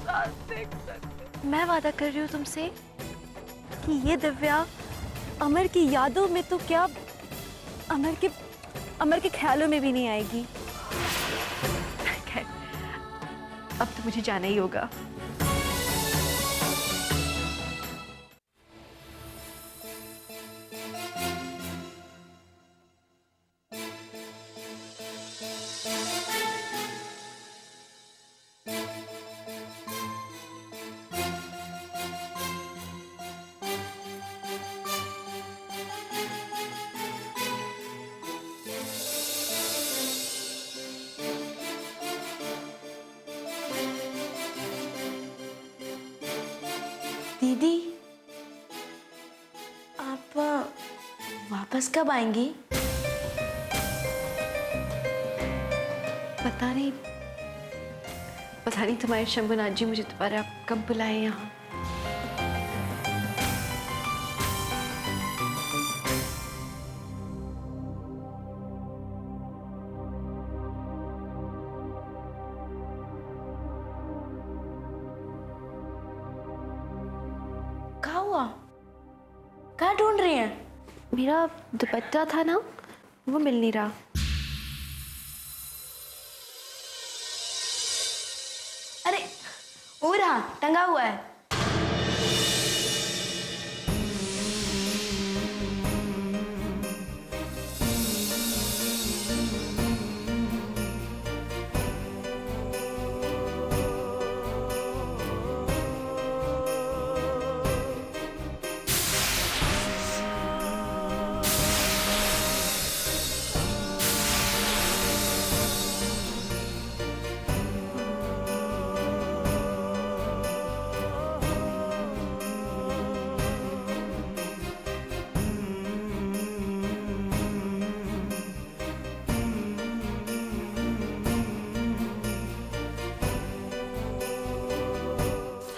साथ देख सकते। मैं वादा कर रही हूँ तुमसे कि ये दिव्या अमर की यादों में तो क्या, अमर के ख्यालों में भी नहीं आएगी। खैर, अब तो मुझे जाना ही होगा। दीदी, आप वापस कब आएंगी? पता नहीं तुम्हारे शंभुनाथ जी मुझे दोबारा कब बुलाए यहाँ। कहाँ हुआ? कहाँ ढूंढ रही हैं? मेरा दुपट्टा था ना, वो मिल नहीं रहा। अरे, वो रहा, टंगा हुआ है।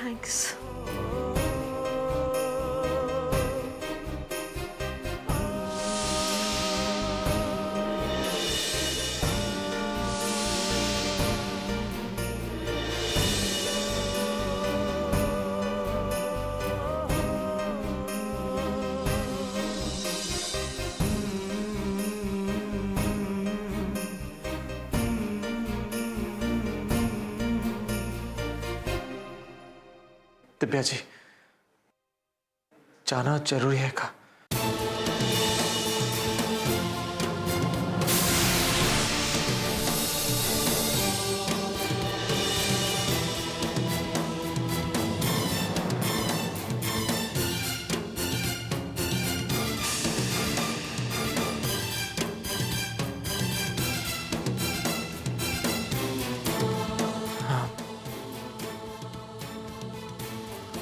थैंक्स। दिव्या जी, जाना जरूरी है का?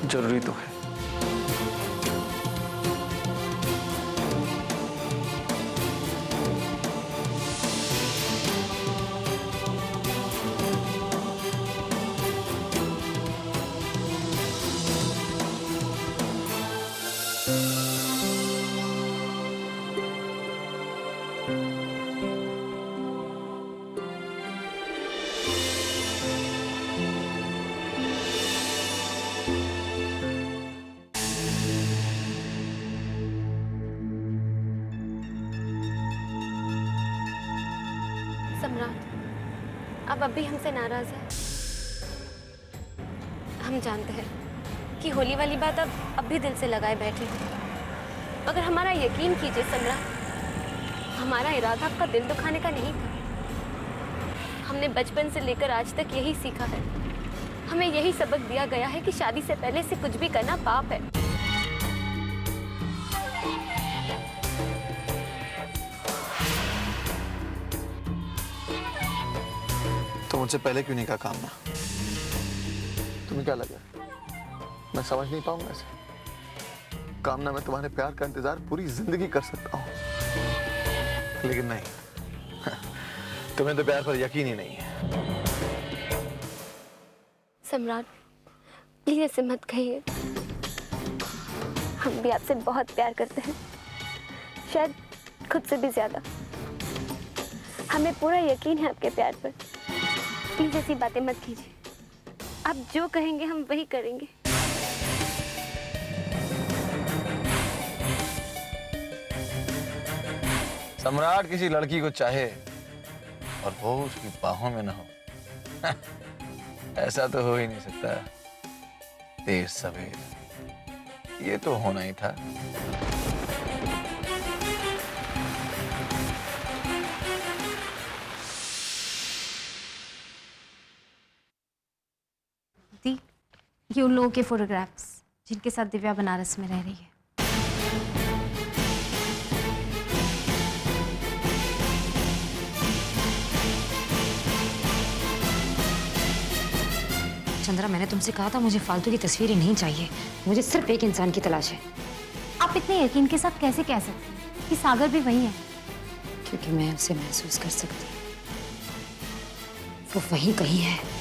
जरूरी तो है। सम्राट, अब भी हमसे नाराज है। हम जानते हैं कि होली वाली बात अब भी दिल से लगाए बैठे हैं, मगर हमारा यकीन कीजिए सम्राट, हमारा इरादा आपका दिल दुखाने का नहीं था। हमने बचपन से लेकर आज तक यही सीखा है, हमें यही सबक दिया गया है कि शादी से पहले से कुछ भी करना पाप है। तो मुझसे पहले क्यों नहीं कहा कामना? तुम्हें क्या लगा मैं समझ नहीं पाऊंगा इसे? कामना, मैं तुम्हारे प्यार का इंतजार पूरी जिंदगी कर सकता हूँ, लेकिन नहीं, तुम्हें तो प्यार पर यकीन ही नहीं है। सम्राट, प्लीज ऐसे मत कहिए, हम भी आपसे बहुत प्यार करते हैं, शायद खुद से भी ज्यादा। हमें पूरा यकीन है आपके प्यार पर, प्लीज ऐसी बातें मत कीजिए। आप जो कहेंगे हम वही करेंगे। सम्राट किसी लड़की को चाहे और वो उसकी बाहों में ना हो, ऐसा तो हो ही नहीं सकता। देर सवेर ये तो होना ही था। दी, ये उन लोगों के फोटोग्राफ्स जिनके साथ दिव्या बनारस में रह रही है। चंद्रा, मैंने तुमसे कहा था मुझे फालतू की तस्वीरें नहीं चाहिए। मुझे सिर्फ एक इंसान की तलाश है। आप इतने यकीन के साथ कैसे कह सकते हैं कि सागर भी वही है? क्योंकि मैं उसे महसूस कर सकती हूँ। वो वहीं कहीं है।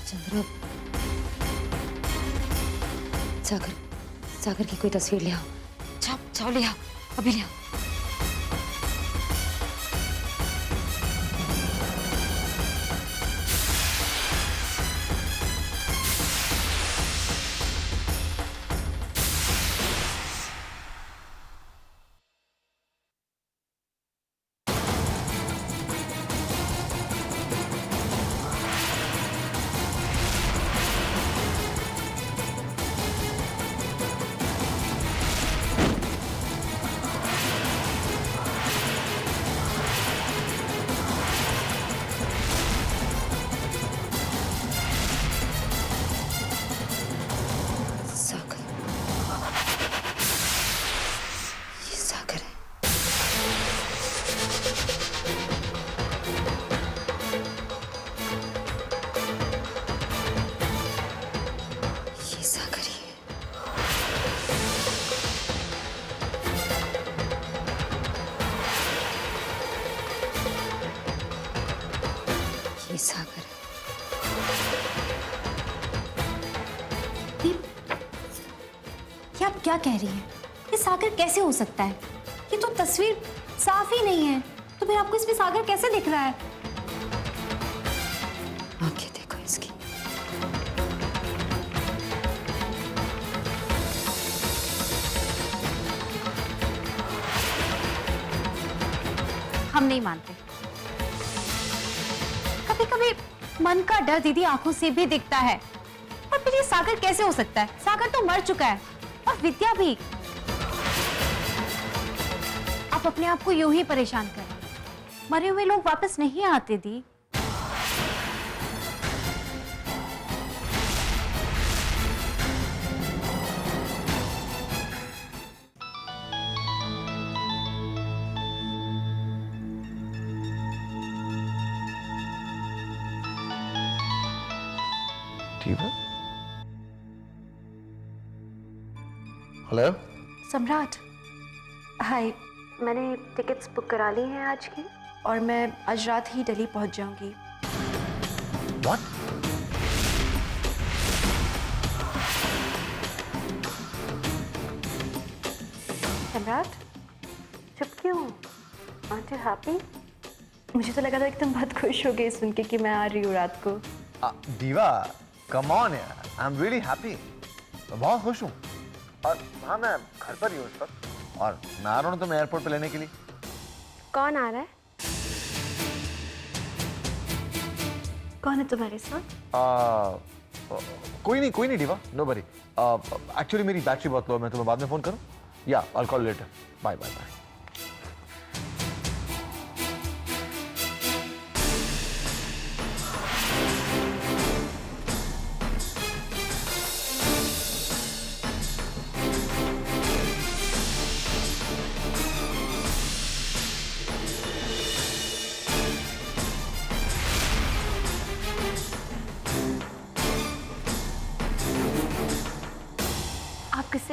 चंद्रा, सागर, सागर की कोई तस्वीर ले आओ। जाओ जाओ, ले आओ, अभी ले आओ। सागर, ये सागर है। ये सागर ही है। ये सागर है। दीप, ये आप क्या कह रही हैं? ये सागर कैसे हो सकता है? ये तो तस्वीर साफ ही नहीं है। तो फिर आपको इसमें सागर कैसे दिख रहा है? आंखें देखो इसकी। हम नहीं मानते। कभी कभी मन का डर दीदी आंखों से भी दिखता है। और फिर ये सागर कैसे हो सकता है? सागर तो मर चुका है, और विद्या भी। आप अपने आप को यूं ही परेशान करें। मरे हुए लोग वापस नहीं आते दी। ठीक है। हेलो। सम्राट, हाय। मैंने टिकट्स बुक करा ली हैं आज की, और मैं आज रात ही दिल्ली पहुंच जाऊंगी। What? सम्राट, चुप क्यों? Aren't you happy? मुझे तो लगा था कि तुम बहुत खुश हो गए सुन के कि मैं आ रही हूँ रात को। दीवा, कम ऑन यार, आई एम रियली हैप्पी। मैं बहुत खुश हूँ। और हाँ, मैं घर पर ही हूँ इस वक्त, और मैं आ रहा हूँ तुम्हें एयरपोर्ट पे लेने के लिए। कौन आ रहा है? कौन है तुम्हारे साथ? कोई नहीं दीवा, नो वरी। एक्चुअली मेरी बैटरी बहुत लो है, मैं तुम्हें बाद में फोन करूँ? या I will call later. Bye bye bye.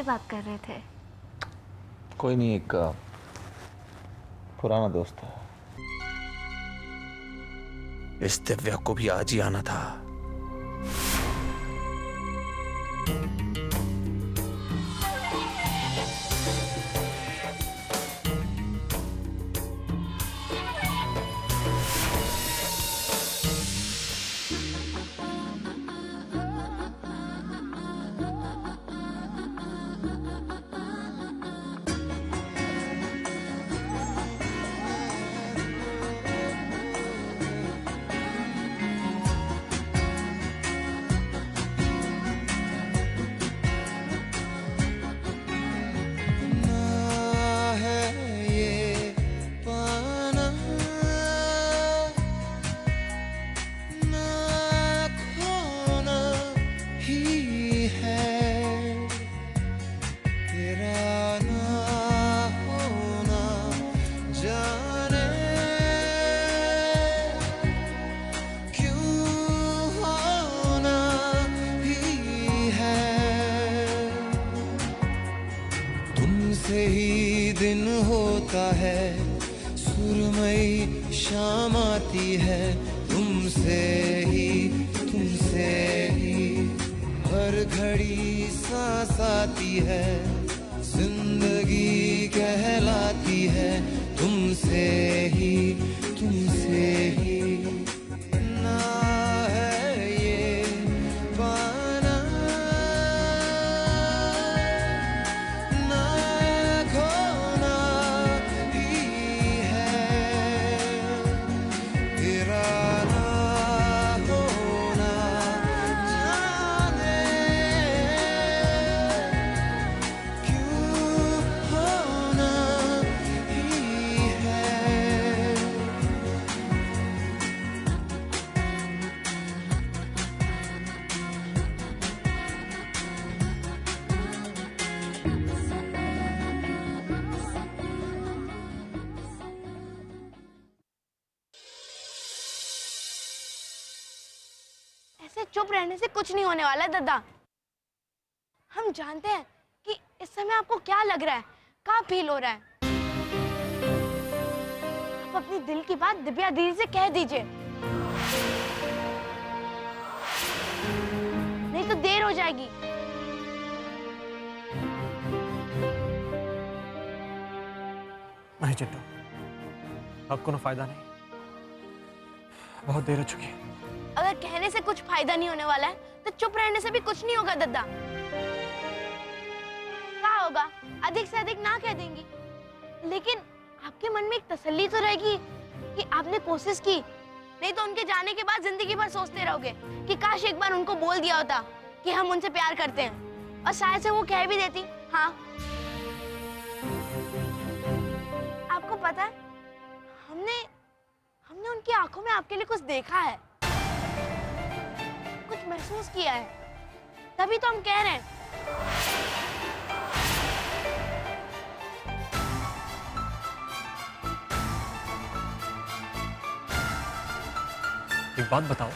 किससे बात कर रहे थे? कोई नहीं, एक पुराना दोस्त है। इस दिव्या को भी आज ही आना था। तुमसे ही दिन होता है, सुरमई शाम आती है, तुमसे ही हर घड़ी सांस आती है, जिंदगी कहलाती है, तुमसे ही ना है ये पाना, ना खोना ही है, तेरा ना होना जाने क्यों होना ही है। ऐसे चुप रहने से कुछ नहीं होने वाला है दादा। हम जानते हैं कि इस समय आपको क्या लग रहा है, क्या फील हो रहा है। आप अपनी दिल की बात दिव्या दीदी से कह दीजिए, नहीं तो देर हो जाएगी। नहीं चिट्टू, अब कोनो फायदा नहीं, बहुत देर हो चुकी है। अगर कहने से कुछ फायदा नहीं होने वाला है तो चुप रहने से भी कुछ नहीं होगा दादा। क्या होगा, अधिक से अधिक ना कह देंगी, लेकिन आपके मन में एक तसल्ली तो रहेगी कि आपने कोशिश की। नहीं तो उनके जाने के बाद जिंदगी भर सोचते रहोगे कि काश एक बार उनको बोल दिया होता कि हम उनसे प्यार करते हैं, और शायद से वो कह भी देती हाँ। आपको पता है, हमने उनकी आंखों में आपके लिए कुछ देखा है, कुछ महसूस किया है, तभी तो हम कह रहे हैं। एक बात बताओ,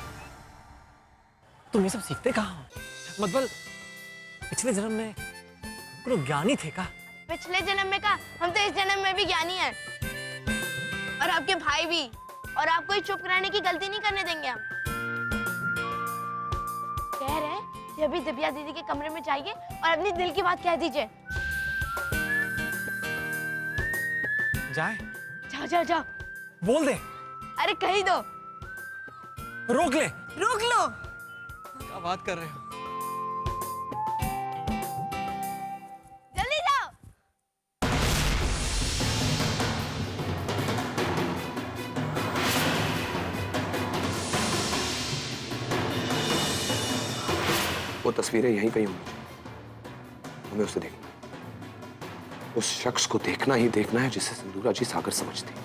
तुम ये सब सीखते कहाँ हो? मतलब पिछले जन्म में कोनो ज्ञानी थे का? पिछले जन्म में का, हम तो इस जन्म में भी ज्ञानी हैं, और आपके भाई भी, और आपको ही चुप रहने की गलती नहीं करने देंगे हम। कह रहे हैं कि अभी दिव्या दीदी के कमरे में जाइए और अपनी दिल की बात कह दीजिए। जाए? जाओ जाओ जाओ, बोल दे, अरे कही दो, रोक ले। रोक लो। क्या बात कर रहे हो? जल्दी जाओ। वो तस्वीरें यहीं कहीं होंगी, हमें उसे देखना, उस शख्स को देखना ही देखना है जिसे सिंदूरा जी सागर समझती।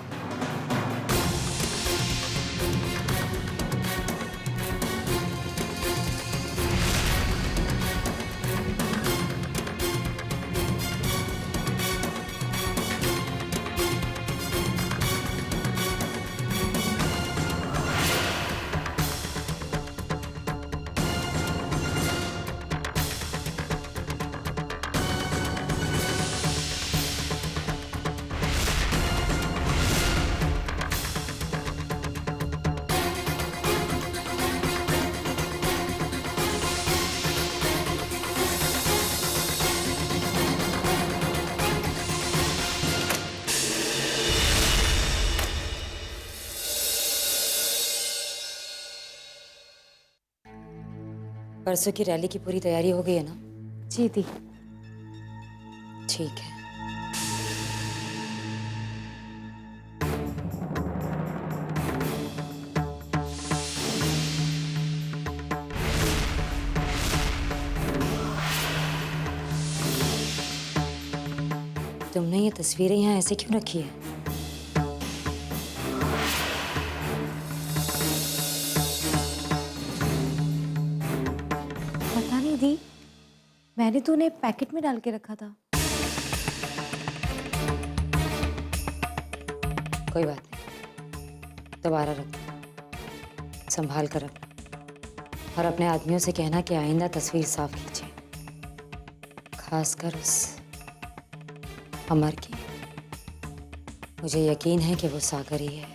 परसों की रैली की पूरी तैयारी हो गई है ना? जी दी। ठीक है। तुमने ये तस्वीरें यहाँ ऐसे क्यों रखी है? पता नहीं दी, मैंने तो उन्हें पैकेट में डाल के रखा था। कोई बात नहीं, दोबारा रख दो, संभाल कर रखना। और अपने आदमियों से कहना कि आइंदा तस्वीर साफ खींचे, खासकर उस अमर की। मुझे यकीन है कि वो सागर ही है।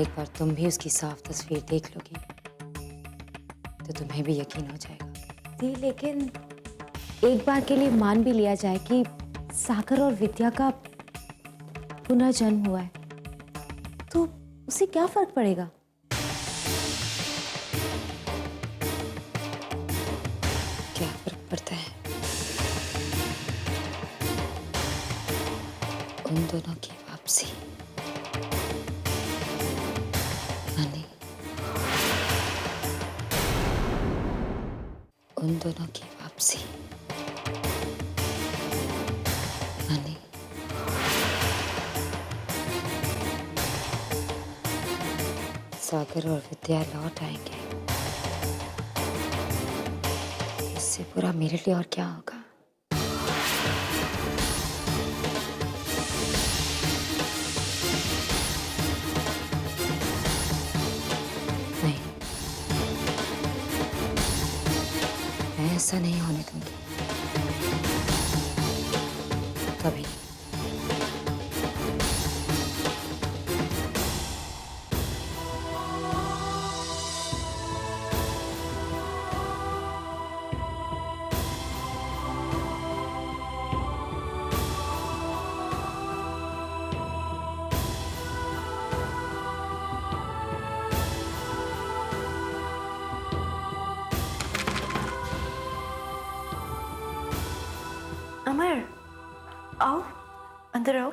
एक बार तुम भी उसकी साफ तस्वीर देख लोगी तो तुम्हें भी यकीन हो जाएगा। दी, लेकिन एक बार के लिए मान भी लिया जाए कि सागर और विद्या का पुनर्जन्म हुआ है, तो उसे क्या फर्क पड़ेगा? क्या फर्क पड़ता है? उन दोनों की वापसी। नानी, उन दोनों की वापसी। नानी, सागर और विद्या लौट आएंगे। इससे बुरा मेरे लिए और क्या होगा? नहीं, मैं ऐसा नहीं होने दूंगी कभी। अमर, आओ, अंदर आओ।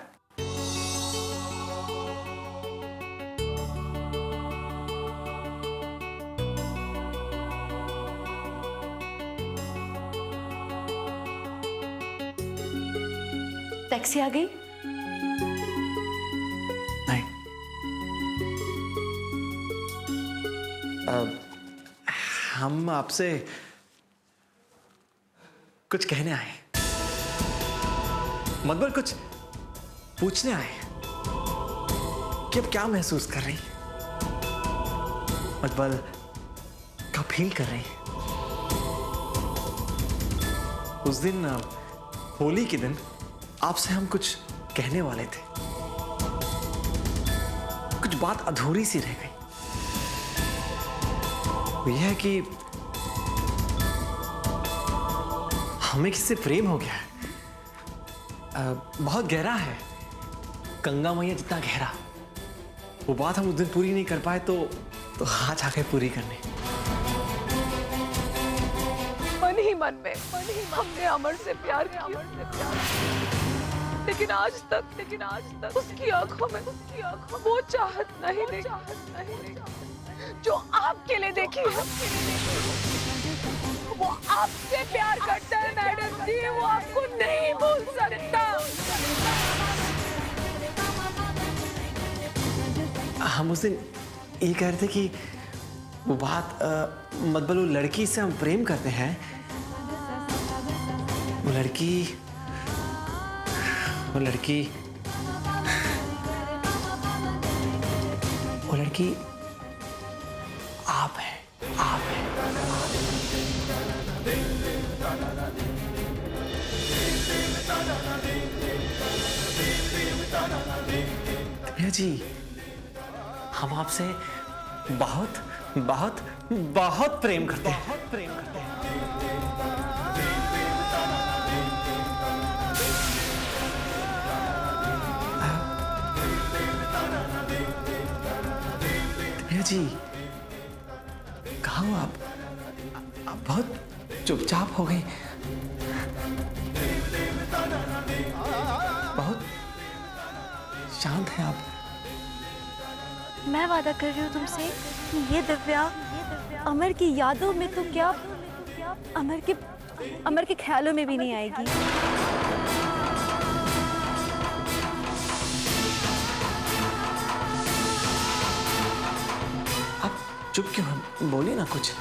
टैक्सी आ गई? नहीं, हम आपसे कुछ कहने आए, मतलब कुछ पूछने आए कि अब क्या महसूस कर रही, मतलब क्या फील कर रही। उस दिन होली के दिन आपसे हम कुछ कहने वाले थे, कुछ बात अधूरी सी रह गई। वो यह है कि हमें किससे प्रेम हो गया है, बहुत गहरा है, गंगा मैया जितना गहरा। वो बात हम उस दिन पूरी नहीं कर पाए तो आज आके पूरी करने। मन ही मन में हमने अमर से प्यार किया, लेकिन आज तक उसकी आंखों में वो चाहत नहीं देखी जो आपके लिए देखी है। वो आपसे प्यार करता है मैडम जी, वो आपको नहीं भूल सकता। हम उस दिन ये कह रहे थे कि वो बात मतलब वो लड़की से हम प्रेम करते हैं, वो लड़की आप है। भैया जी, हम आपसे बहुत बहुत बहुत प्रेम करते हैं। भैया जी, कहाँ हो आप? आप बहुत चुपचाप हो गई, बहुत शांत हैं आप। मैं वादा कर रही हूँ तुमसे कि ये दिव्या अमर की यादों में तो क्या, अमर के ख्यालों में भी नहीं आएगी। आप चुप क्यों हैं? बोलिए ना कुछ।